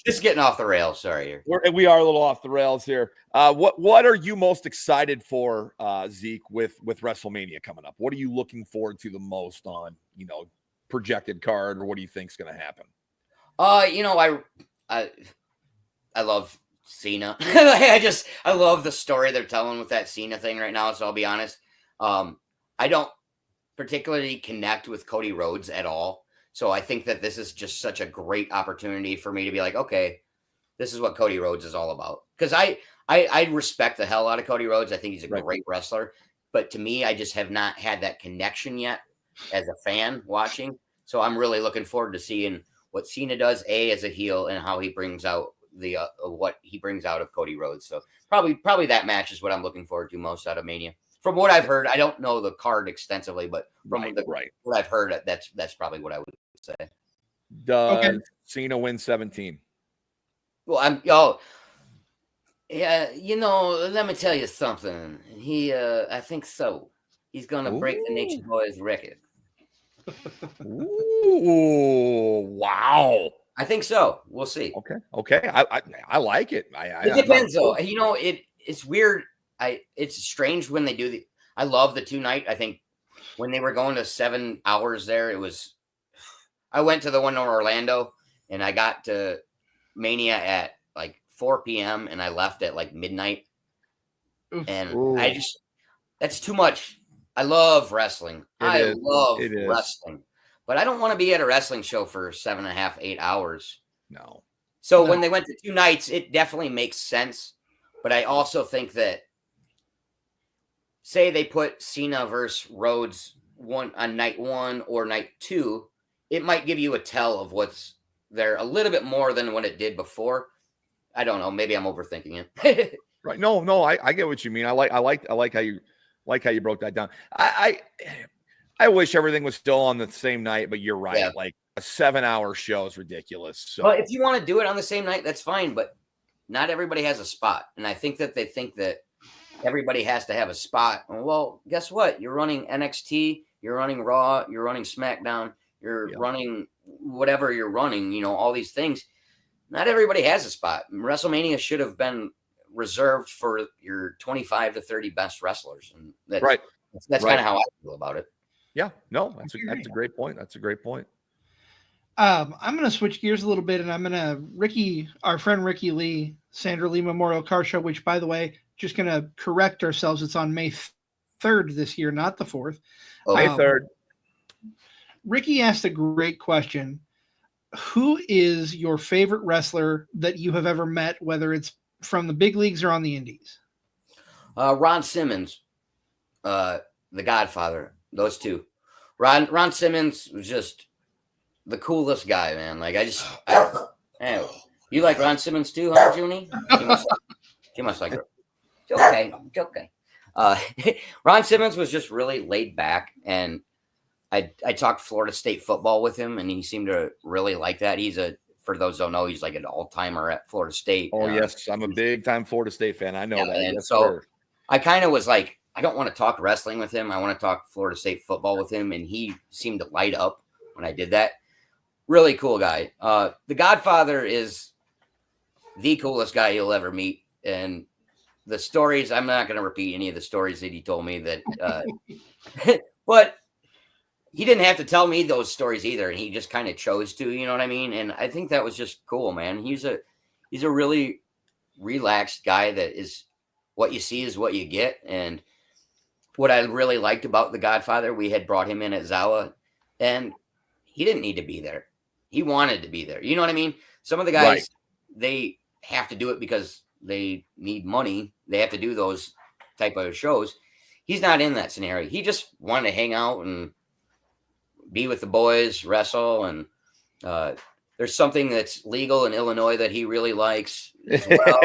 S4: Just getting off the rails. Sorry,
S1: we are a little off the rails here. What are you most excited for, Zeke, with WrestleMania coming up? What are you looking forward to the most on projected card, or what do you think is going to happen?
S4: I love Cena. I love the story they're telling with that Cena thing right now. So I'll be honest. I don't particularly connect with Cody Rhodes at all. So I think that this is just such a great opportunity for me to be like, okay, this is what Cody Rhodes is all about. Because I respect the hell out of Cody Rhodes. I think he's a great wrestler. But to me, I just have not had that connection yet as a fan watching. So I'm really looking forward to seeing what Cena does, as a heel, and how he brings out what he brings out of Cody Rhodes. So probably that match is what I'm looking forward to most out of Mania. From what I've heard, I don't know the card extensively, but from what I've heard, that's probably what I would say.
S1: Does Cena win 17?
S4: Well, let me tell you something. I think so. He's gonna break the Nature Boys record.
S1: Ooh, wow.
S4: I think so. We'll see.
S1: Okay. I like it.
S4: It depends, though. It's weird. It's strange when they do I love the 2-night. I think when they were going to 7 hours there, I went to the one in Orlando and I got to Mania at like 4 p.m. and I left at like midnight. And that's too much. I love wrestling. I love wrestling, but I don't want to be at a wrestling show for 7.5, 8 hours.
S1: No.
S4: So when they went to 2 nights, it definitely makes sense. But I also think that, say they put Cena versus Rhodes on night 1 or night 2, it might give you a tell of what's there a little bit more than what it did before. I don't know. Maybe I'm overthinking it.
S1: Right. No, I get what you mean. I like how you broke that down. I wish everything was still on the same night, but you're right.
S4: Yeah.
S1: Like a 7-hour show is ridiculous. So
S4: Well, if you want to do it on the same night, that's fine. But not everybody has a spot. And I think that they think that everybody has to have a spot. Well, guess what? You're running NXT, you're running Raw, you're running SmackDown, you're running whatever you're running, you know, all these things. Not everybody has a spot. WrestleMania should have been reserved for your 25 to 30 best wrestlers. And that's
S1: right.
S4: That's kind of how I feel about it.
S1: Yeah, no, that's a great point. That's a great point.
S2: I'm going to switch gears a little bit, and I'm going to our friend Ricky Lee, Sandra Lee Memorial Car Show, which, by the way, just going to correct ourselves. It's on May 3rd this year, not the 4th.
S1: May 3rd.
S2: Ricky asked a great question. Who is your favorite wrestler that you have ever met, whether it's from the big leagues or on the indies?
S4: Ron Simmons, the Godfather, those two. Ron Simmons was just the coolest guy, man. Like hey, you like Ron Simmons too, huh, Junie? She must like her. It's okay. Ron Simmons was just really laid back, and I talked Florida State football with him, and he seemed to really like that. For those who don't know, he's like an all-timer at Florida State.
S1: Oh, yes. I'm a big-time Florida State fan. I know that.
S4: And
S1: yes,
S4: so
S1: sir.
S4: I kind of was like, I don't want to talk wrestling with him. I want to talk Florida State football with him, and he seemed to light up when I did that. Really cool guy. The Godfather is the coolest guy you'll ever meet, and the stories, I'm not going to repeat any of the stories that he told me that, but he didn't have to tell me those stories either. And he just kind of chose to, you know what I mean? And I think that was just cool, man. He's a really relaxed guy that is what you see is what you get. And what I really liked about the Godfather, we had brought him in at ZOWA, and he didn't need to be there. He wanted to be there. You know what I mean? Some of the guys, they have to do it because they need money. They have to do those type of shows. He's not in that scenario. He just wanted to hang out and be with the boys, wrestle. And there's something that's legal in Illinois that he really likes as well.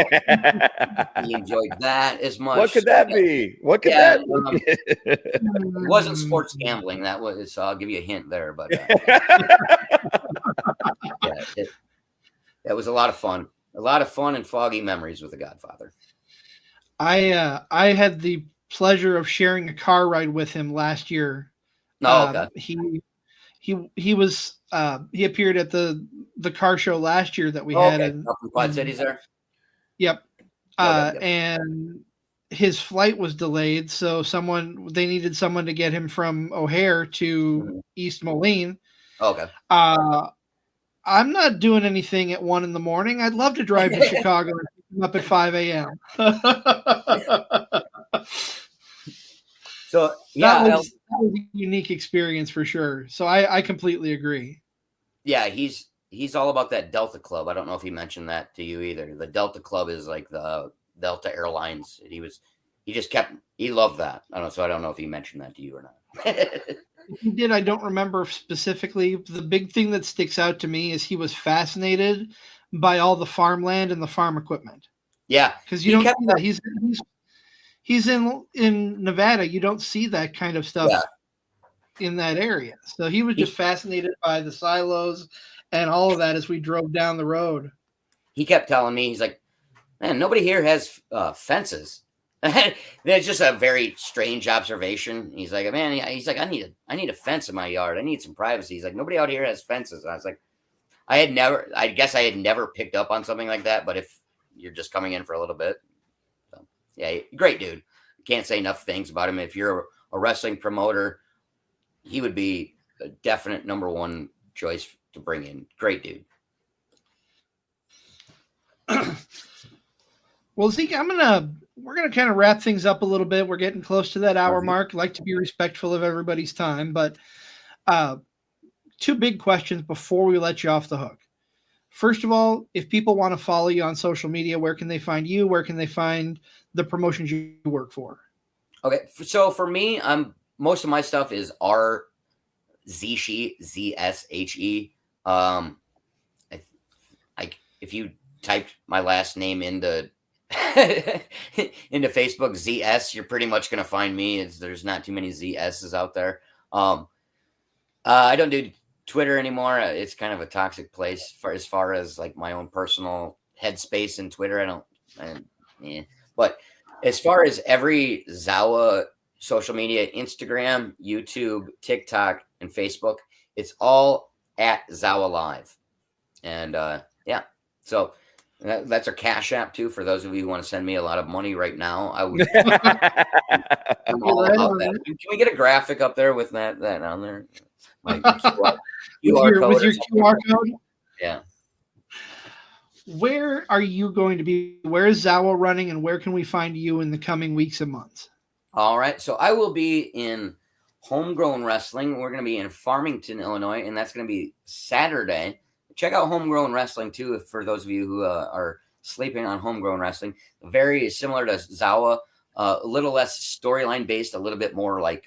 S4: He enjoyed that as much.
S1: What could that be? What could that be?
S4: It wasn't sports gambling. That was, so I'll give you a hint there, but that was a lot of fun. A lot of fun and foggy memories with the Godfather.
S2: I had the pleasure of sharing a car ride with him last year.
S4: Oh, okay.
S2: He appeared at the car show last year that we had in
S4: Quad Cities there.
S2: Yep. And his flight was delayed, so they needed someone to get him from O'Hare to East Moline.
S4: Okay.
S2: I'm not doing anything at 1 a.m. I'd love to drive to Chicago and pick him up at 5 a.m.
S4: So
S2: that was a unique experience for sure. So I completely agree.
S4: Yeah, he's all about that Delta Club. I don't know if he mentioned that to you either. The Delta Club is like the Delta Airlines. He loved that. I don't know if he mentioned that to you or not.
S2: He did. I don't remember specifically. The big thing that sticks out to me is he was fascinated by all the farmland and the farm equipment.
S4: Yeah,
S2: because you don't see that. He's in Nevada. You don't see that kind of stuff in that area. So he was just fascinated by the silos and all of that as we drove down the road.
S4: He kept telling me, he's like, man, nobody here has fences. That's just a very strange observation. He's like, man, I need a fence in my yard. I need some privacy. He's like, nobody out here has fences. And I was like, I guess I had never picked up on something like that. But if you're just coming in for a little bit, so, yeah, great dude. Can't say enough things about him. If you're a wrestling promoter, he would be a definite number one choice to bring in. Great dude.
S2: Well, Zeke, we're gonna kind of wrap things up a little bit. We're getting close to that hour mark. I'd like to be respectful of everybody's time, but two big questions before we let you off the hook. First of all, if people want to follow you on social media, where can they find you? Where can they find the promotions you work for?
S4: Okay, so for me, I'm most of my stuff is R Zshe, ZSHE. If you typed my last name into into Facebook, ZS, you're pretty much going to find me. There's not too many ZSs out there. I don't do Twitter anymore. It's kind of a toxic place as far as like my own personal headspace in Twitter. But as far as every ZOWA social media, Instagram, YouTube, TikTok, and Facebook, it's all at ZOWA Live. And so that's our Cash App too. For those of you who want to send me a lot of money right now, I would. I'm all about that. Can we get a graphic up there with that on there? Like QR
S2: with your QR code?
S4: Yeah.
S2: Where are you going to be? Where is ZOWA running, and where can we find you in the coming weeks and months?
S4: All right. So I will be in Homegrown Wrestling. We're going to be in Farmington, Illinois, and that's going to be Saturday. Check out Homegrown Wrestling, too, for those of you who are sleeping on Homegrown Wrestling. Very similar to ZOWA, a little less storyline based, a little bit more like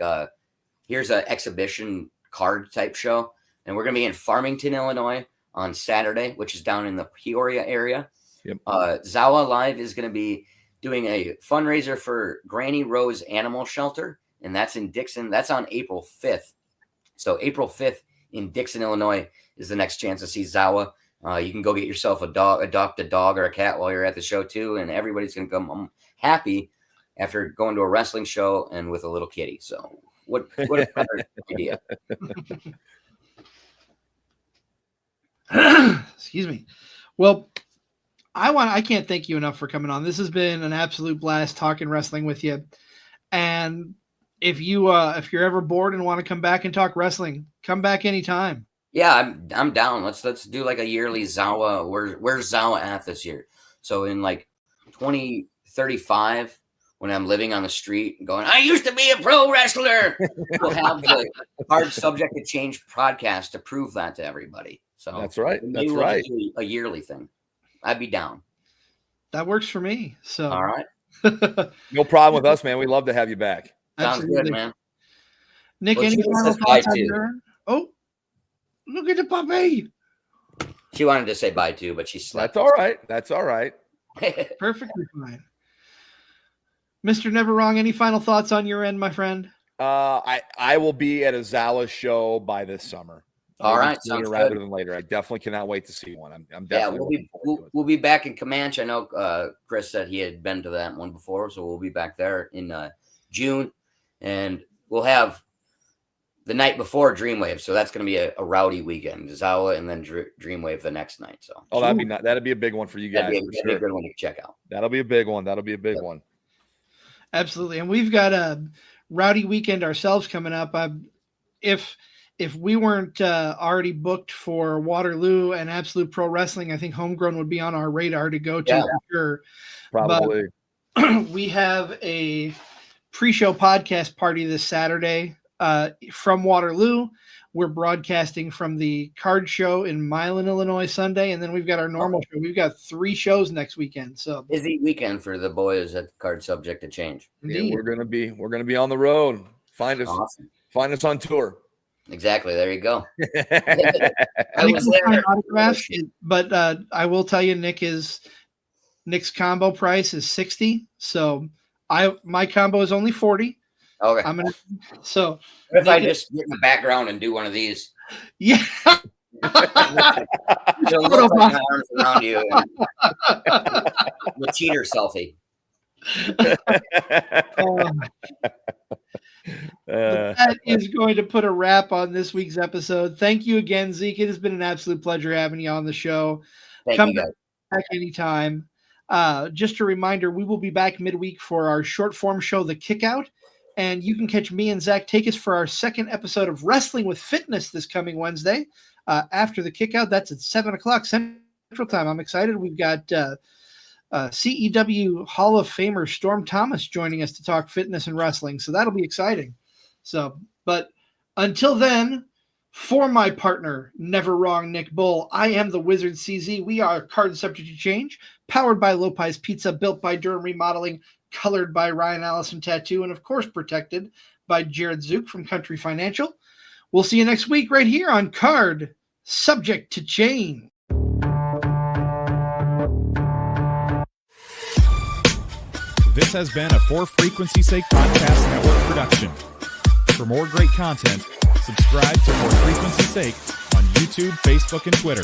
S4: here's an exhibition card type show. And we're going to be in Farmington, Illinois on Saturday, which is down in the Peoria area.
S1: Yep.
S4: ZOWA Live is going to be doing a fundraiser for Granny Rose Animal Shelter, and that's in Dixon. That's on April 5th. So April 5th in Dixon, Illinois is the next chance to see ZOWA. You can go get yourself adopt a dog or a cat while you're at the show too, and everybody's going to come home happy after going to a wrestling show and with a little kitty. So what a better idea.
S2: Excuse me. Well, I can't thank you enough for coming on. This has been an absolute blast talking wrestling with you. And if you're ever bored and want to come back and talk wrestling, come back anytime.
S4: Yeah, I'm down. Let's do like a yearly ZOWA. Where's ZOWA at this year? So in like 2035, when I'm living on the street going, I used to be a pro wrestler, we'll have the Hard Subject to Change podcast to prove that to everybody. So
S1: that's right. That's
S4: we'll
S1: right.
S4: do a yearly thing. I'd be down.
S2: That works for me. So
S4: all right.
S1: No problem with us, man. We love to have you back.
S4: Sounds good, man.
S2: Nick,
S4: Well,
S2: any
S4: she
S2: final
S4: says bye
S2: thoughts on
S4: too.
S2: your... Oh, look at the puppy.
S4: She wanted to say bye too, but she slept.
S1: That's all right. That's all right.
S2: Perfectly fine. Mr. Never Wrong, any final thoughts on your end, my friend?
S1: I will be at a ZOWA show by this summer.
S4: All right,
S1: sooner
S4: sounds
S1: rather
S4: good.
S1: than later. I definitely cannot wait to see one. I'm
S4: Yeah,
S1: definitely
S4: we'll be back in Comanche. I know Chris said he had been to that one before, so we'll be back there in June, and we'll have the night before DreamWAVE, so that's going to be a rowdy weekend. ZOWA and then DreamWAVE the next night. So
S1: that'd be a big one for you guys.
S4: That'd be a good one to check out.
S1: That'll be a big one. That'll be a big one.
S2: Absolutely, and we've got a rowdy weekend ourselves coming up. If we weren't already booked for Waterloo and Absolute Pro Wrestling, I think Homegrown would be on our radar to go to for sure.
S1: Probably.
S2: But we have a pre-show podcast party this Saturday from Waterloo. We're broadcasting from the card show in Milan, Illinois, Sunday, and then we've got our normal show. We've got 3 shows next weekend. So
S4: busy weekend for the boys at Card Subject to Change.
S1: Yeah, we're gonna be on the road. Find us.
S4: Awesome.
S1: Find us on tour.
S4: Exactly. There you go.
S2: I was there. But I will tell you, Nick's combo price is $60. So my combo is only $40.
S4: Okay.
S2: What
S4: if I just get in the background and do one of these?
S2: Yeah.
S4: It'll look like my arms around you. The cheater selfie.
S2: That is going to put a wrap on this week's episode. Thank you again, Zeke. It has been an absolute pleasure having you on the show.
S4: Come
S2: back anytime. Just a reminder, we will be back midweek for our short form show, The Kickout. And you can catch me and Zach Takis for our second episode of Wrestling with Fitness this coming Wednesday. After The Kickout, that's at 7 o'clock Central Time. I'm excited. We've got CEW Hall of Famer Storm Thomas joining us to talk fitness and wrestling. So that'll be exciting. But until then, for my partner, Never Wrong Nick Bull, I am the Wizard CZ. We are Card Subject to Change, powered by Lopez Pizza, built by Durham Remodeling, colored by Ryan Allison Tattoo, and of course protected by Jared Zook from Country Financial. We'll see you next week right here on Card Subject to Change.
S3: This has been a For Frequency Sake Podcast Network production. For more great content, subscribe to For Frequency Sake on YouTube, Facebook, and Twitter.